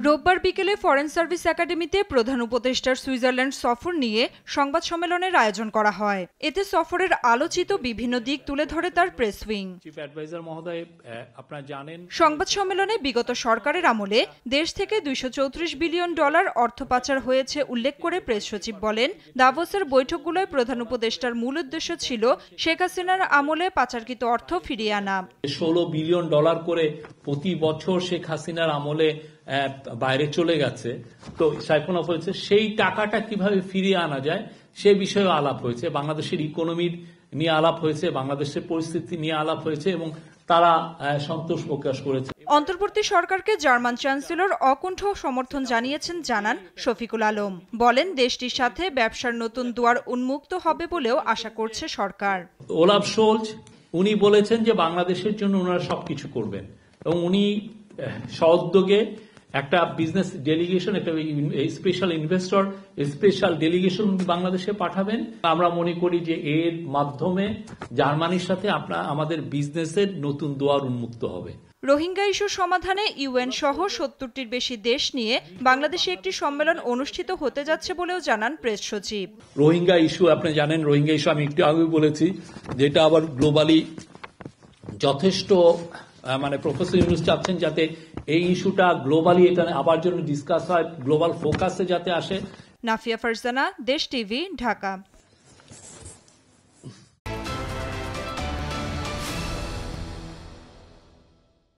রোববার বিকেলে foreign service একাডেমিতে প্রধান উপদেষ্টার সুইজারল্যান্ড সফর নিয়ে সংবাদ সম্মেলনের আয়োজন করা হয়। এতে সফরের আলোচিত বিভিন্ন দিক তুলে ধরে তার প্রেস উইং। সংবাদ সম্মেলনে বিগত সরকারের আমলে দেশ থেকে $234 বিলিয়ন অর্থ পাচার হয়েছে উল্লেখ করে প্রেস সচিব বলেন, দাভোসের বৈঠকগুলোয় প্রধান উপদেষ্টার মূল উদ্দেশ্য ছিল শেখ হাসিনার আমলে পাচারকৃত অর্থ ফিরিয়ে আনা। $16 বিলিয়ন করে প্রতি বছর শেখ হাসিনার আমলে বাইরে চলে গেছে, তো সাইফোন অফ হয়েছে, সেই টাকাটা কিভাবে ফিরিয়ে আনা যায় সে বিষয়ে আলাপ হয়েছে। বাংলাদেশের ইকোনমির নিয়ে আলাপ হয়েছে, বাংলাদেশের পরিস্থিতি নিয়ে আলাপ হয়েছে এবং তারা সন্তোষ প্রকাশ করেছে। অন্তর্বর্তী সরকারকে জার্মান চ্যান্সেলর অকুণ্ঠ সমর্থন জানান শফিকুল আলম। বলেন, দেশটির সাথে ব্যবসার নতুন দুয়ার উন্মুক্ত হবে বলেও আশা করছে সরকার। ওলাফ শোলজ উনি বলেছেন যে বাংলাদেশের জন্য ওনারা সবকিছু করবেন এবং উনি সউদ্যোগে একটা বিজনেস ডেলিগেশন, একটা স্পেশাল ইনভেস্টর স্পেশাল ডেলিগেশন বাংলাদেশে পাঠাবেন। আমরা মনে করি যে এর মাধ্যমে জার্মানির সাথে আমাদের বিজনেসের নতুন দুয়ার উন্মুক্ত হবে। রোহিঙ্গা ইস্যু সমাধানে ইউএন সহ 70টির বেশি দেশ নিয়ে বাংলাদেশে একটি সম্মেলন অনুষ্ঠিত হতে যাচ্ছে বলেও জানান প্রেস সচিব। রোহিঙ্গা ইস্যু আপনি জানেন, রোহিঙ্গা ইস্যু আমি একটু আগে বলেছি যেটা আবার গ্লোবালি যথেষ্ট প্রফেসর ইউনুস চাচ্ছেন যাতে এই ইস্যুটা গ্লোবালি এটা আবার জন্য ডিসকাস হয়, গ্লোবাল ফোকাসে যাতে আসে। নাফিয়া ফারজানা, দেশ টিভি, ঢাকা।